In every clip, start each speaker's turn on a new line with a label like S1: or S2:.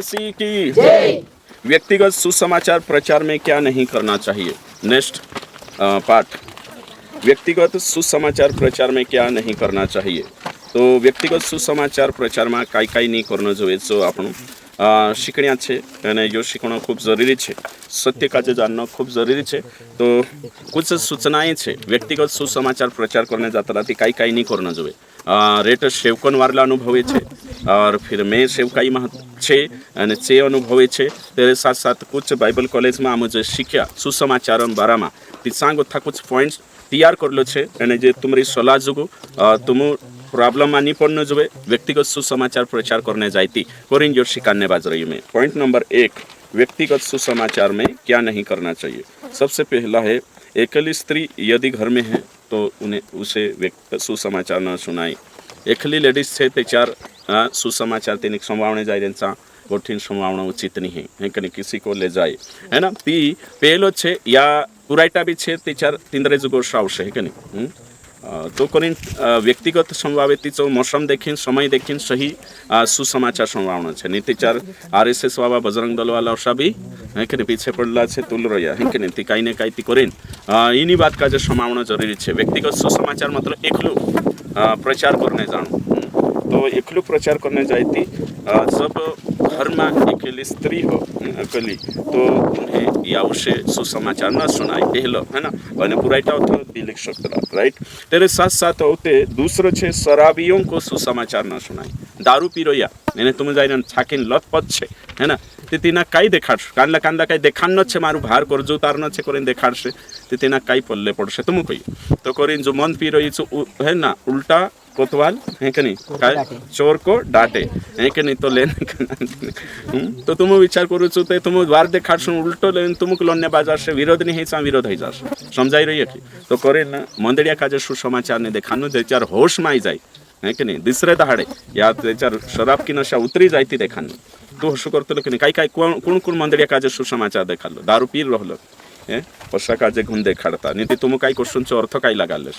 S1: मसीह की व्यक्तिगत सुसमाचार प्रचार में क्या नहीं करना चाहिए। नेक्स्ट पार्ट, व्यक्तिगत सुसमाचार प्रचार में क्या नहीं करना चाहिए। तो व्यक्तिगत सुसमाचार प्रचार में काई नहीं करना જોઈએ जो आपण શીખણ્યા છે અને यो શીખણો ખૂબ જરૂરી છે। સત્ય કાજે જાણना खूब जरूरी है। तो कुछ सूचनाएं છે व्यक्तिगत सुसमाचार प्रचार करने जाता रहती काई नहीं करना જોઈએ। रेट सेवकन वारला अनुभवे છે और फिर मैं सेवकाई में છે અને चे अनुभवे છે। तेरे साथ साथ कुछ बाइबल कॉलेज में आम जो शीख्या सुसमाचार बारा में ती सांग था कुछ पॉइंट्स तैयार करलो છે અને જે तुम्हारी सलाह जोगो तुम प्रॉब्लम मानी पड़ना जो व्यक्तिगत सुसमाचार प्रचार करने जाती कोरिन जो शिकाने बाज रही में। पॉइंट नंबर 1, व्यक्तिगत सुसमाचार में क्या नहीं करना चाहिए। सबसे पहला है एकली स्त्री यदि घर में है तो उन्हें उसे सुसमाचार न सुनाई। एकली लेडीज है ते चार सुसमाचार तेने संभावने जाए त्यांचा गोठीन संभावना उचित नहीं है कि किसी को ले जाए है ना। ती पहलो छे या पुरायटा भी छे ते चार तिंद्रे जुगो आवशे है कि नहीं। तो कोरिन व्यक्तिगत संभावितीचो मौसम देखीन समय देखीन सही सुसमाचार संभावना है। नीति चार RSS वाला बजरंग दल वाला अशा भी है कि पीछे पड़ला है तुल रहा है कि नहीं कहीं ना कहीं कोरिन इन्हीं बात का जो संभावना जरूरी है। व्यक्तिगत सुसमाचार मतलब एकलू प्रचार करने जानो। तो एकलू प्रचार करने जाती जब घर में अकेली स्त्री हो अकेली तो उन्हें या उसे सुसमाचार न सुनाई पहलो है ना। और पुराइटा तो दिलिक शक्तरा राइट। तेरे साथ साथ होते दूसरो छे शराबियों को सुसमाचार न सुनाई। दारू पीरो या એને તમે જઈને છાકીને લથપથ છે હે ને તે તેના કાંઈ દેખાડશે કાંદલા કાંદલા કાંઈ દેખાડનો છે મારું ભાર કરજો તારનો છે કરીને દેખાડશે તે તેના કાંઈ પલ્લે પડશે તમે કહ્યું તો કરીને જો મન પી રહી છે હે ના ઉલ્ટા कोतवाल है कि नहीं चोर को डांटे है कि नहीं। तो लेने तो तुम विचार करू छो तो तुम वार देखाड़शो उल्टो लेने तुमको लोने बाजारशे विरोध नहीं है विरोध हो जाशे समझाई रही है। तो करे ना मंदड़िया काजे सुसमाचार ने देखानो चार होश में आई जाए है कि नहीं। दूसरे दहाड़े या चार शराब की नशा उतरी जाती देखानो तो शू करते कि नहीं काई कौन कौन मंदड़िया काजे सुसमाचार देखा लो दारू पी रहो है पशा काजे घूम देखाड़ता नहीं तुम कई क्वेश्चन से अर्थ कई लगा लेस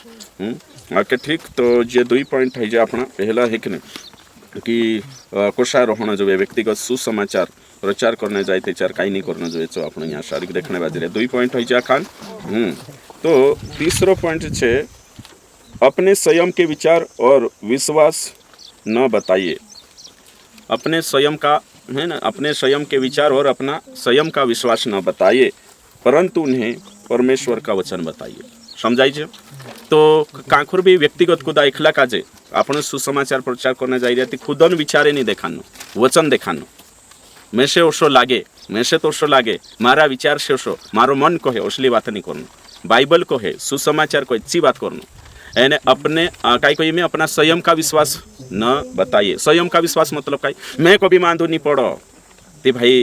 S1: ओके ठीक। तो जे 2 पॉइंट है अपना पहला है कि नहीं कि कोशा रहना जो व्यक्तिगत सुसमाचार प्रचार करने जाए चार कहीं नहीं करना जो तो अपने यहाँ शारीरिक देखने बाजी 2 पॉइंट है खान। तो तीसरो पॉइंट है अपने स्वयं के विचार और विश्वास न बताइए। अपने स्वयं का है ना अपने स्वयं के विचार और अपना स्वयं का विश्वास न बताइए परंतु उन्हें परमेश्वर का वचन बताइए। समझाइए। तो कांखुर भी व्यक्तिगत खुदा एकला काजे आपण सुसमाचार प्रचार करने जाई रही खुदन विचारे नहीं देखानो वचन देखानो मैं से ओशो लागे मैं से तो ओशो लागे मारा विचार से ओशो मारो मन कहे ओसली बात नहीं करनो बाइबल कहे सुसमाचार को अच्छी बात करनो एने अपने काई कोई में अपना स्वयं का विश्वास न बताइए। स्वयं का विश्वास मतलब काई मैं कभी मांधो नहीं पड़ो ते भाई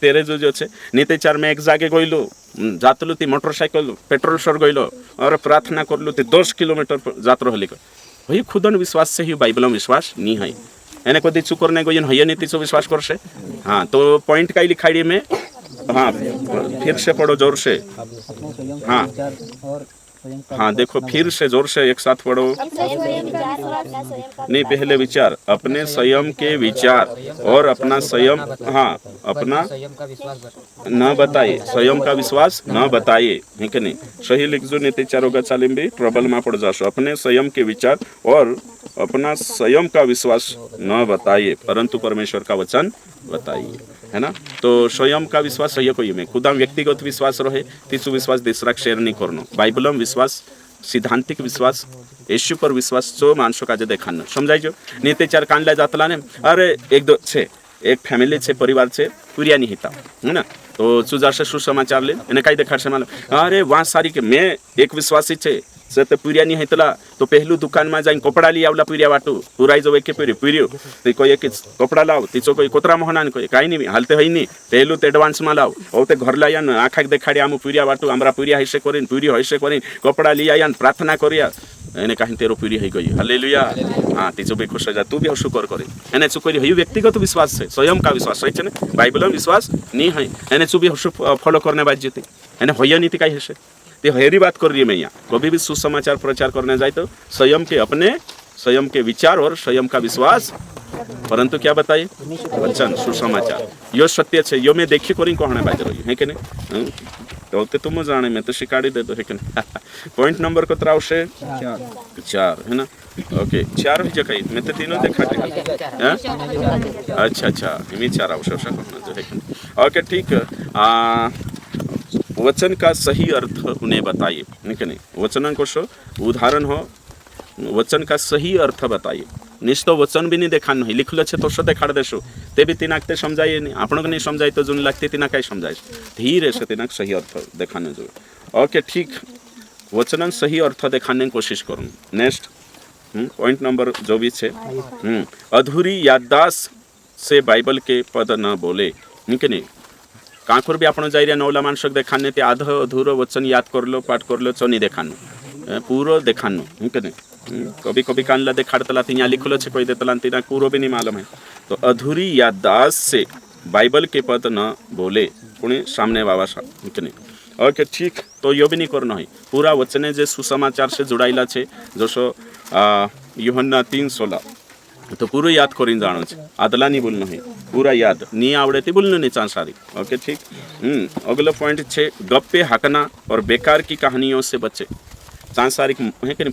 S1: तेरे जो छे नीते चार में एक जागे गइलो जातलु ती मोटरसाइकिल पेट्रोल सर गइलो और प्रार्थना करलु ती 10 किलोमीटर जात रहली भाई खुदन विश्वास से ही बाइबल में विश्वास नहीं है एने कदी चुकर नहीं गयन हय नीति से विश्वास करसे। हाँ तो पॉइंट काई लिखाड़ी में हाँ फिर से पढ़ो जोर से हाँ हाँ देखो फिर से जोर से एक साथ पढ़ो नहीं पहले विचार अपने स्वयं के विचार और अपना स्वयं हाँ अपना न बताइए स्वयं का विश्वास न बताइए है कि नहीं। सही लिख जो नीति चारों का चालिम भी ट्रबल में पड़ जाशो। अपने स्वयं के विचार और अपना स्वयं का विश्वास न बताइए परंतु परमेश्वर का वचन बताइए है ना। तो स्वयं का विश्वास सही कोई में खुदा व्यक्तिगत विश्वास रहे तीसु विश्वास दूसरा शेयर नहीं करनो बाइबलम विश्वास सिद्धांतिक विश्वास यीशु पर विश्वास जो मानसो का देखानो समझाइजो। नीते चार कांडला जातला ने अरे एक दो छे एक फैमिली छे परिवार छे पुरिया नहीं हिता है ना। तो चुजार से सुसमाचार ले एने काई देखाड़ से मालूम अरे वहाँ सारी के मैं एक विश्वासी छे से तो पुरिया नहीं हेतला तो पहलू दुकान में जाइन कपड़ा ली आवला पुरिया वाटू पुराई जो एके पुरियो तो कोई एक कपड़ा लाओ तीचो कोई कोतरा मोहना कोई काई नहीं हालते है नहीं पहलू तो एडवांस में लाओ और ते घर लाया न आँखा देखाड़ी आम पुरिया वाटू आमरा पुरिया हिस्से करीन पुरी हिस्से करीन कपड़ा ली आया प्रार्थना करिया एने कहीं तेरो पीढ़ी हो गई हालेलुया। हाँ तीचो भी खुश हो जा तू भी शुक्र करे एने चुकरी हई व्यक्तिगत विश्वास है स्वयं का विश्वास रही है बाइबल में विश्वास नहीं है एने चु भी फॉलो करने बात जेते एने होया नीति कहीं है ते हेरी बात कर रही है। मैं यहाँ कभी भी सुसमाचार प्रचार करने जाए तो स्वयं के अपने स्वयं के विचार और स्वयं का विश्वास परंतु क्या बताइए वचन सुसमाचार यो सत्य है यो मैं देखी करी कहने बाज रही है कि नहीं तो तुम जाने में तो शिकाड़ी दे दो है कि नहीं पॉइंट नंबर को त्राव से 4 है ना ओके 4 ही जगह मैं तो तीनों देखा थे अच्छा मैं 4 आवश्यक कहना जो है कि ओके ठीक वचन का सही अर्थ उन्हें बताइए है कि नहीं वचन को शो उदाहरण हो वचन का सही अर्थ बताइए निश्चित वचन भी नहीं देखा नहीं लिखल छे तो शो देखाड़ देशो ते भी तिनाक ते समझाइए नहीं आपन को नहीं समझाई तो जुन लगती तिना कई समझाए धीरे से तिनाक सही अर्थ दिखाने जो ओके ठीक वचन सही अर्थ दिखाने की कोशिश करूँ नेक्स्ट पॉइंट नंबर जो भी छे अधूरी याददाश्त से बाइबल के पद न बोले कि नहीं कांकुर भी आपण जाइरिया नवला मानसक देखाने ते आध अधूरो वचन याद कर लो पाठ कर लो चनी देखानो पूरो देखानो कि नहीं कभी कभी कानला देखाड़तला तिया लिखलो छे कोई देतला तिना पूरो भी नहीं मालूम है तो अधूरी याददाश्त से बाइबल के पद न बोले पुणे सामने बाबा कि नहीं ओके ठीक तो यो भी नहीं करना है पूरा वचने जे सुसमाचार से जुड़ाइला छे जसो यूहन्ना 3:16 तो पूरो याद करीन जानो छे आदला नहीं बोलनो है पूरा याद नहीं आवड़े ती बोलनो नहीं चांसारी ओके ठीक अगला पॉइंट छे गप्पे हाकना और बेकार की कहानियों से बचे सांसारिक है कि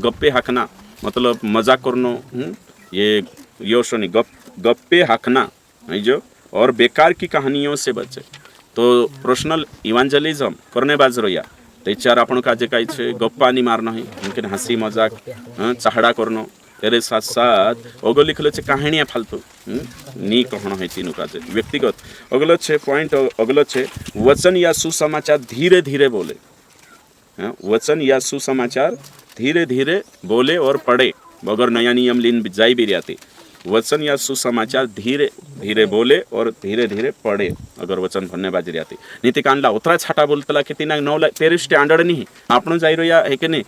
S1: गप्पे हाकना मतलब मजाक करनो ये यो सुनी गप्पे हाकना है जो और बेकार की कहानियों से बचे तो पर्सनल इवांजलिज्म करने बाज रोया तो 4 आपण काजे काई छे गप्पा नहीं मारना है उनके हंसी मजाक चाहड़ा करनो तेरे साथ साथ अगो लिखलो छे कहानियां फालतू नी कहनो है तीनों काजे व्यक्तिगत अगलो छे पॉइंट अगलो छे वचन या सुसमाचार धीरे धीरे बोले वचन या सुसमाचार धीरे धीरे बोले और पढ़े बगैर नया नियम लीन जाई भी रहती वचन या सुसमाचार धीरे धीरे बोले और धीरे धीरे पढ़े अगर वचन भन्ने बाजी रहती नीति कांडला उतरा छाटा बोलतला कि तिना नवला तेरी स्टैंडर्ड नहीं आपण जाई रह्या है कि नहीं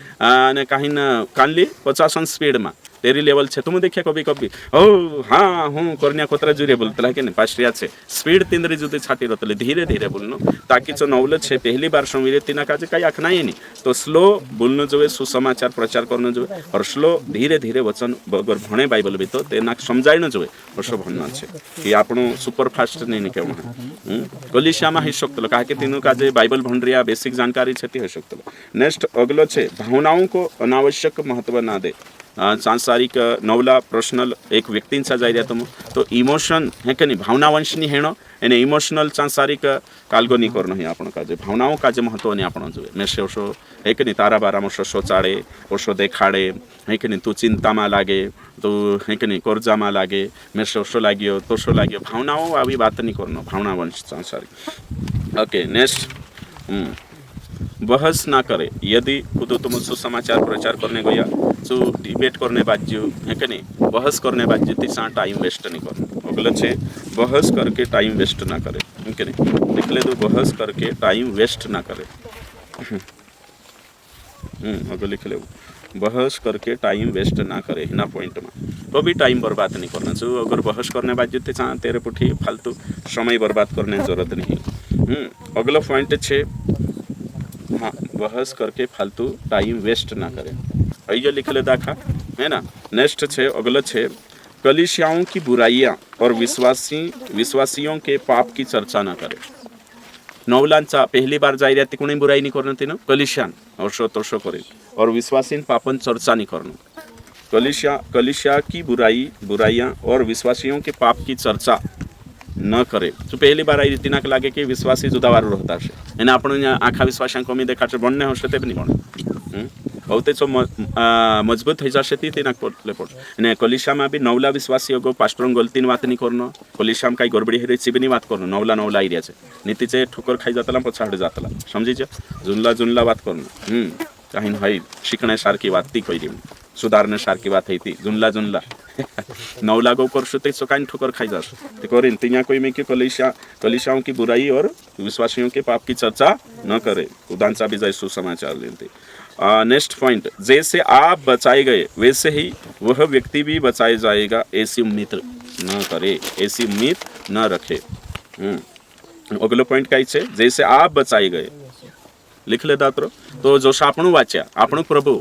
S1: ने काहीन कानली 50 स्पीड में तेरी लेवल छे तुम देखिए कभी कभी ओ हाँ हूँ करनिया कोतरा जुरे बोलतला कि नहीं पास्ट्रिया छे स्पीड तीनरी जुदी छाटी रहतले धीरे धीरे बोलनो ताकि जो नवल छे पहली बार सुनिरे तिना काजे कई आखना ही नहीं तो स्लो बोलनो जो सुसमाचार प्रचार करनो जो और स्लो धीरे धीरे वचन बगर भणे बाइबल भी तो तेना समझाइनो जो ओसो भन्ना छे कि आपणो सुपर फास्ट नहीं केवना कलिसिया में ही सकतलो काहे कि तीनों काजे बाइबल भणरिया बेसिक जानकारी छती हो सकतलो नेक्स्ट अगलो छे भावनाओं को अनावश्यक महत्व ना दे सांसारिक नवला पर्सनल एक व्यक्तींचा जायऱ्या तो इमोशन है कि नहीं भावनावंशनी हेणो एने इमोशनल सांसारिक कालगोनी करनो है आपण काजे भावनाओं काजे महत्व नहीं आपण जो मैं से ओशो है कि नहीं तारा बारा में सोचाड़े ओशो देखाड़े है कि नहीं तू चिंता में लागे तो है कि नहीं कर्जा में लागे मैं से ओशो लाग्यो तोशो लाग्यो भावनाओं आवी बात नहीं करनो भावनावंश सांसारिक ओके नेक्स्ट बहस ना करे यदि खुद तुम सुसमाचार प्रचार करने गया तो डिबेट करने बाज्यो है कि नहीं बहस करने बाज्यो तिसा टाइम वेस्ट नहीं करना अगला छे बहस करके टाइम वेस्ट ना करे है कि नहीं लिख ले तो बहस करके टाइम वेस्ट ना करे अगला लिख ले बहस करके टाइम वेस्ट ना करे ना पॉइंट में तो भी टाइम बर्बाद नहीं करना चाहिए अगर बहस करने बाज्यो तिसा तेरे पुठी फालतू समय बर्बाद करने की जरूरत नहीं अगला पॉइंट छे हाँ बहस करके फालतू टाइम वेस्ट ना करे ये लिख ले दाखा है ना नेक्स्ट छे अगला छे कलीसियाओं की बुराइयां और विश्वासियों के पाप की चर्चा ना करे नवलांचा पहली बार जाई रहती कोणी बुराई नहीं करना तीन कलिशियान वर्षो तोषो करे और विश्वासीन पापन चर्चा नहीं करना कलिसिया की बुराइयां और विश्वासियों के पाप की चर्चा न करे तो पहली बार आई तिनाक लागे कि विश्वासी जुदावार रहता है एने आपण आखा विश्वासांक कमी देखाचे बनने होशे ते बनी कोण बहुते जो मजबूत થઈ જશે ती तिनाक पडले पड एने कलिशामा भी नवला विश्वासी गो पास्टरन गलतीन वात नहीं करनो कलिशाम काही गडबडी हेरे चिबनी वात करनो नवला आइरिया छे नीतीचे ठोकर खाई जातला पछाड जातला समझी छे जुनला वात करनो काहीन हई शिकणे सारखी वात ती कइरी सुधारणे सारखी वात है ती जुनला नवला गो करशो ते काहीन ठोकर खाई जाशो ते करिन तिया कोई में कि कलिशाओं की बुराई और विश्वासियों के पाप की चर्चा न करे उदांचा भी जाय सुसमाचार लेते नेक्स्ट पॉइंट जैसे आप बचाए गए वैसे ही वह व्यक्ति भी बचाया जाएगा ऐसी उम्मीद न करे ऐसी उम्मीद न रखे अगलो पॉइंट काय छे जैसे आप बचाए गए लिख ले दात्रो तो जो आपणु वाच्या आपणु प्रभु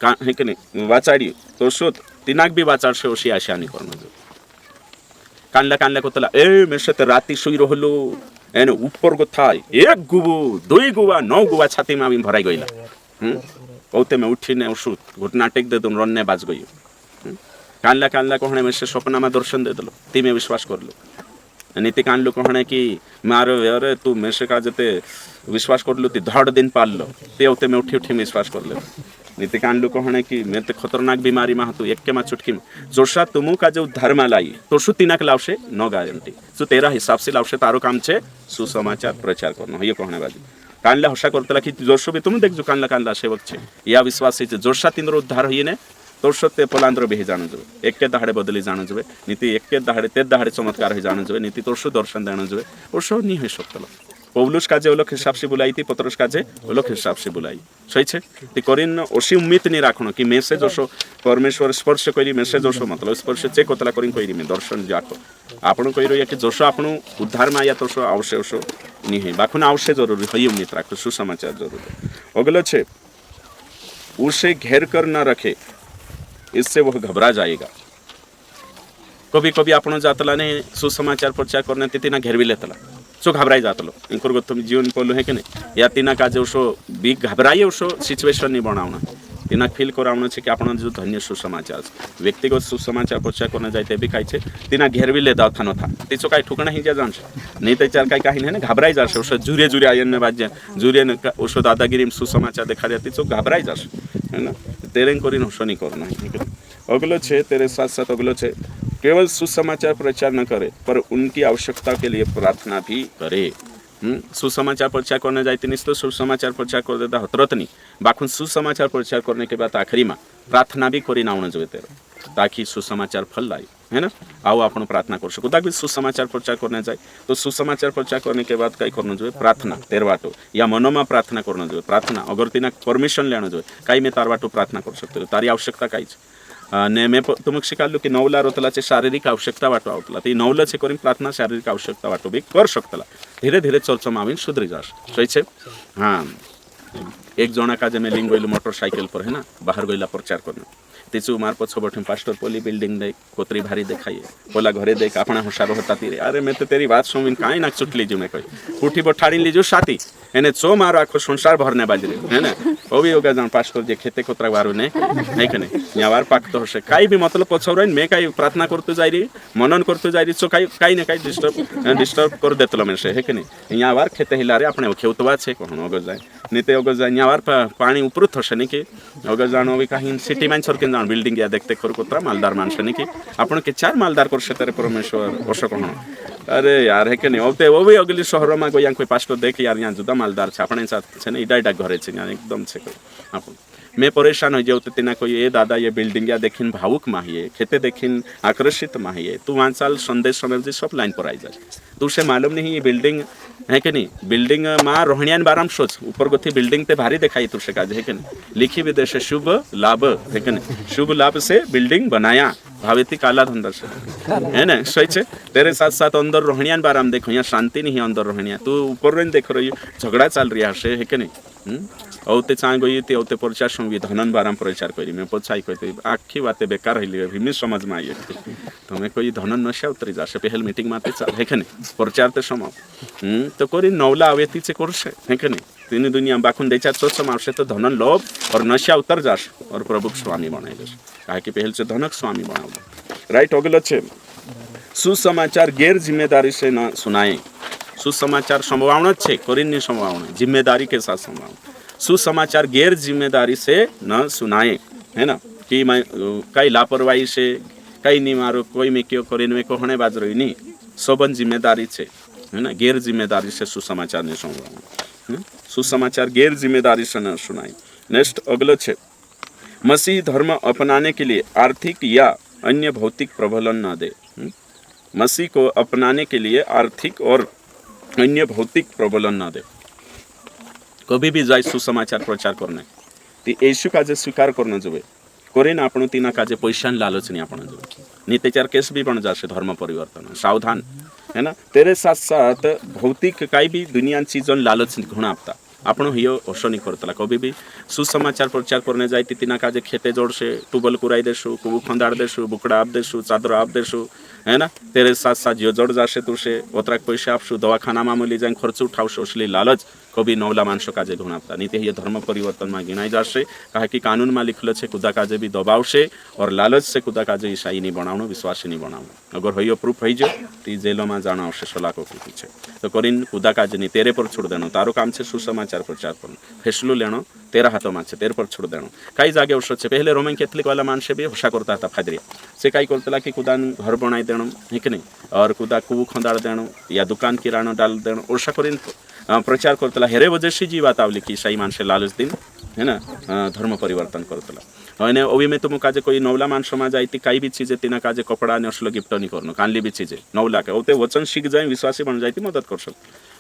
S1: का हे कि नहीं वाचाड़ी तो शोध तिनाक भी वाचाड़शे अशी आशा नहीं करना कानला कानला कोतला ए में से तो राती सुई रहलो एने ऊपर को था एक गुबु दुई गुबा 9 गुबा छाती में भराई गइला ओते में उठी ने उठू घुटना टेक दे तुम रन्ने बाज गई कानला कानला कहणे में से स्वप्न में दर्शन दे दलो ती में विश्वास कर लो नीति कानलो कहणे कि मारो अरे तू में से का जते विश्वास कर लो ती धड़ दिन पाल लो ते ओते में उठी उठी में विश्वास कर ले नीति कानलो कहणे कि मैं ते खतरनाक बीमारी में तू एक के मा चुटकी में जोशा तुमु का जो धर्म लाई तो शु तिनाक लावशे नो गारंटी सो तेरा हिसाब से लावशे तारो काम छे सुसमाचार प्रचार करनो ये कहणे बाजी कानला हशा करतला की जोशो भी तुम देख जो कानला कानला सेवक छे या विश्वास से जोशा तिनरो उद्धार होईने तोरशो ते पलांद्र बेही जानो जबे एक के दहाड़े बदली जानो जबे नीति एक के दहाड़े ते दहाड़े चमत्कार हो जानो जबे नीति तोरशो दर्शन देनो जबे ओशो नी है सकतला पौलुस काजे ओलक हिसाब से बुलाई थी पतरस काजे ओलक हिसाब से बुलाई सही छे ती करिन ओसी उम्मीद नहीं राखनो कि मैसेज ओशो परमेश्वर स्पर्श करी मैसेज ओशो मतलब स्पर्श चेक होतला करिन कइरी में दर्शन जाको आपण कहि रहिया कि जोशो आपण उद्धार में आया तोशो आवश्य ओशो नी है बाखुन आवश्य जरूरी है उम्मीद राखो सुसमाचार जरूरी अगलो छे उसे घेर कर न रखे इससे वह घबरा जाएगा कभी कभी आपण जातला ने सुसमाचार प्रचार करने तिना घेर भी लेतला सो घबराई जातलो इंकर तुम जीवन पलो है कि नहीं या तिना का जो बी घबराई उसो सिचुएशन नहीं बनावना तिना फील करावना छे कि आपण जो धन्य सुसमाचार व्यक्तिगत सुसमाचार प्रचार करने जाते भी काई छे तिना घेर भी ले दाथा न था तिचो काई ठुकणा ही जा जान नहीं तो चार काई काही नहीं घबराई जाशे उसो जुरे जुरे आयन ने बाजे जुरे ने उसो दादागिरी में सुसमाचार देखा जाती तिचो घबराई जाशे है ना तेरे करिन होशो नहीं करना अगलो छे तेरे साथ साथ अगलो छे केवल सुसमाचार प्रचार न करे पर उनकी आवश्यकता के लिए प्रार्थना भी करे सुसमाचार प्रचार करने जाती नहीं तो सुसमाचार प्रचार कर देता हतरत नहीं बाखुन सुसमाचार प्रचार करने के बाद आखिरी में प्रार्थना भी करी नाउन जो तेरे ताकि सुसमाचार फल लाई है ना आओ आपण प्रार्थना कर सको ताकि सुसमाचार प्रचार करने जाए तो सुसमाचार प्रचार करने के बाद कई करना जो प्रार्थना तेर बाटो या मनो में प्रार्थना करना जो प्रार्थना अगर तिना परमिशन लेना जो कई में तार बाटो प्रार्थना कर सकते हो तारी आवश्यकता कई ने मैं तुमक शिकालो की नवला रोतलाचे शारीरिक आवश्यकता वाटो आवतला ती नवला छे करीन प्रार्थना शारीरिक आवश्यकता वाटो भी कर शकतला धीरे धीरे चर्चा आवीन सुधरी जाश सही छे हाँ एक जना का जे में लिंग गइल मोटरसाइकिल पर है ना बाहर गइला प्रचार करना तिचु मार पछ बठे पास्टर पोली बिल्डिंग दे कोतरी भारी देखाइए बोला घरे देख आपना होशार होता तीरे अरे मैं तो तेरी बात सुनिन काई ना चुटली जो मैं कही उठी बठाड़ी लीजो साथी एने चो मारो आखो संसार भरने बाजरे है ना ओ भी होगा जान पास्टर जे खेते कोतरा वारो ने है कने यावार पाक तो होसे काई भी मतलब पछौरन मैं काई प्रार्थना करते जाई रे मनन करते जाई रे चो काई ना काई डिस्टर्ब कर देतलो में से है कने यावार खेते हिला रे आपने खेउतवा छे कोन अगर जाय नेते अगर जाय यावार पानी ऊपर थसे ने के अगर जानो भी काहीन सिटी मान सरके जान बिल्डिंग या देखते कर कोतरा मालदार मानसे ने के आपण के चार मालदार कर से तेरे परमेश्वर वर्ष कोन अरे यार है कने ओते वो भी अगली शहर में कोई कोई पास्टर देख यार यहाँ जुदा मालदार छे अपने साथ छे ने इडा इडा घरे छे यार एकदम छे आपण मैं परेशान हो जाऊँ तो तिना कोई ये दादा ये बिल्डिंग या देखिन भावुक माहिए खेते देखिन आकर्षित माहिए तू वहाँ साल संदेश समय जी सब लाइन पर आई जाए तो उसे मालूम नहीं ये बिल्डिंग है कि नहीं बिल्डिंग माँ रोहणियान बाराम सोच ऊपर गोथी बिल्डिंग ते भारी दिखाई तुझसे काज है कि नहीं लिखी विदेश शुभ लाभ है कि नहीं शुभ लाभ से बिल्डिंग बनाया भावेती काला धंधा से है ना सही है तेरे साथ साथ अंदर रोहणियान बाराम देखो यहाँ शांति नहीं है अंदर रोहणिया तू ऊपर रही देख रही झगड़ा चल रहा है कि नहीं औते चाह गई थी औते प्रचार संगी धनन बाराम प्रचार करी मैं पछाई कहते आखी बातें बेकार है भी समझ में आई तो मैं कोई धनन नशा उतरी जासे पहल मीटिंग माते चल है कि नहीं प्रचार ते समाव तो कोई नवला आवेती से करसे है कि नहीं तीन दुनिया बाखुन देचार सोच समावशे तो धनन लोभ और नशा उतर जाश और प्रभु स्वामी बनाई जाश कहा कि पहल से धनक स्वामी बनाओ राइट अगला छे सुसमाचार गैर जिम्मेदारी से न सुनाए सुसमाचार संभावना छे करीनी संभावना जिम्मेदारी के साथ संभावना सुसमाचार गैर जिम्मेदारी से न सुनाए है ना कि मैं कई लापरवाही से कई नहीं मारो कोई में क्यों करीन में कहने बाज रही नहीं सबन जिम्मेदारी छे है ना गैर जिम्मेदारी से सुसमाचार ने संभावना सुसमाचार गैर जिम्मेदारी से न सुनाए नेक्स्ट अगलो छे मसीह धर्म अपनाने के लिए आर्थिक या अन्य भौतिक प्रबलन न दे मसीह को अपनाने के लिए आर्थिक और अन्य भौतिक प्रबलन न दे कभी भी जाए सुसमाचार प्रचार करने ती येशू काजे स्वीकार करना जो करेन आपण तीना काजे पैशान लालच नहीं आपण जो नीतेचार केस भी बन जासे धर्म परिवर्तन सावधान है ना तेरे साथ साथ भौतिक काई भी दुनिया चीजन लालच घुणा आपता आपण हियो होशनी करतला कभी भी सुसमाचार प्रचार करने जाती तीना काजे खेते जोड़से टूबल कुराई देशु कुबू खंदाड़ देशु बुकड़ा आप देशु चादर आप देशु है ना, तेरे साथ साथ जो जड जाशे तुझे ओतराक पैसे आपशू दवाखानाમાં મળી જાય ખર્ચ ઉઠાવશો असली लालच कभी नवला माणसो काजे घुणावता नहीं ये धर्म परिवर्तन में गिनाई जाशे कहा कि कानून में लिखल है खुदा काजे भी दबावशे और लालच से खुदा काजे ईसाई नहीं बनावणो विश्वासी नहीं बनावणो अगर हयो प्रूफ हो जाए तो जेलों में जाना आवश्यक सलाको की पीछे तो करीन खुदा काजे नहीं तेरे पर छोड़ देनो तारो काम है सुसमाचार प्रचार करनो फैसलो लेनो तेरा हाथों में है तेरे पर छोड़ देनो कई जागे औषध है पहले रोमन कैथलिक वाला मानसे भी होशा करता था फादरिया से कई करता कि खुदा घर बनाई देनो है कि नहीं और खुदा कुआं खंदाड़ देनो या दुकान किराना डाल देनो ओषा करीन प्रचार करतला हेरे वजह से जी बात आवली कि ईसाई मानसे लालच दिन है ना धर्म परिवर्तन करतला અને ઓવી મેં તો કાજે કોઈ નવલા માણસોમાં જાય તી કાંઈ બી ચીજે તેના કાજે કપડા ને અસલો ગિફ્ટ નહીં કરનો કાનલી બી ચીજે નવલા કે તે વચન શીખ જાય વિશ્વાસી બન જાય તી મદદ કરશો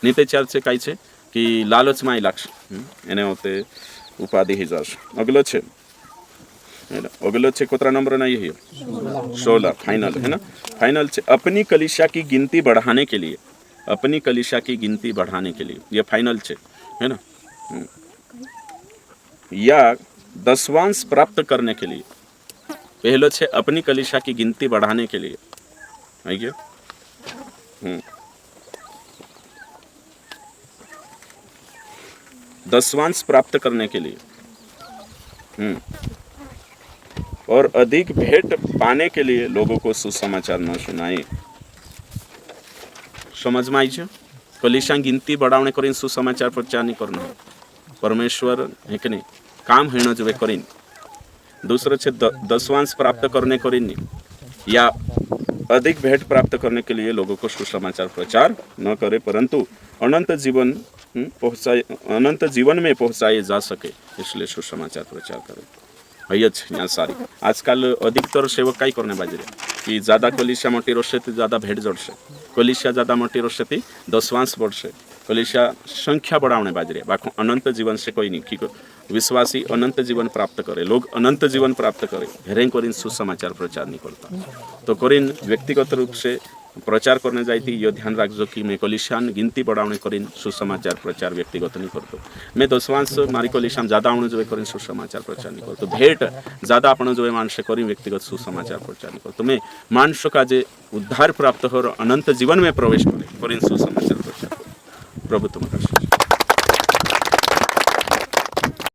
S1: નહીં તે ચાર છે કાંઈ છે કે લાલચમાં લાગશે એને હોતે ઉપાધિ હી જશે अगलो छे कोतरा नंबर नहीं है 16 फाइनल है ना फाइनल छे अपनी कलीसिया की गिनती बढ़ाने के लिए अपनी कलीसिया की गिनती बढ़ाने के लिए ये फाइनल छे है ना या दसवांश प्राप्त करने के लिए पहलो छे अपनी कलीसिया की गिनती बढ़ाने के लिए है क्या दसवांश प्राप्त करने के लिए और अधिक भेंट पाने के लिए लोगों को सुसमाचार न सुनाए समझ में आई छे कलीसिया गिनती बढ़ावने करीन सुसमाचार प्रचार नहीं करना परमेश्वर है कि नहीं काम है जो करीन दूसरा छे दसवांश प्राप्त करने करीन नहीं या अधिक भेंट प्राप्त करने के लिए लोगों को सुसमाचार प्रचार न करे परंतु अनंत जीवन में पहुंचाए जा सके इसलिए सुसमाचार प्रचार करे हयच यहाँ सारी आजकल अधिकतर सेवक काय करने बाजी रे कि ज़्यादा कलीसिया मोटी रोशे थी ज़्यादा भेंट जोड़से कलीसिया ज़्यादा मोटी रोशे थी दसवांश बढ़से कलीसिया संख्या बढ़ाने बाजी रे बाकी अनंत जीवन से कोई नहीं कि विश्वासी अनंत जीवन प्राप्त करे लोग अनंत जीवन प्राप्त करे हेरें करीन सुसमाचार प्रचार नहीं करता तो करीन व्यक्तिगत रूप से प्रचार करने जाती ये ध्यान रखो कि मैं कलीसियान गिनती बढ़ावने करीन सुसमाचार प्रचार व्यक्तिगत नहीं करतो मैं दसवांश मारी कलीसियाम ज़्यादा आवने जो करीन सुसमाचार प्रचार नहीं करतो भेंट ज़्यादा आपण जो मानसे करीन व्यक्तिगत सुसमाचार प्रचार नहीं करतो मैं मानसो का जे उद्धार प्राप्त हो अनंत जीवन में प्रवेश करीन सुसमाचार प्रचार प्रभु तुम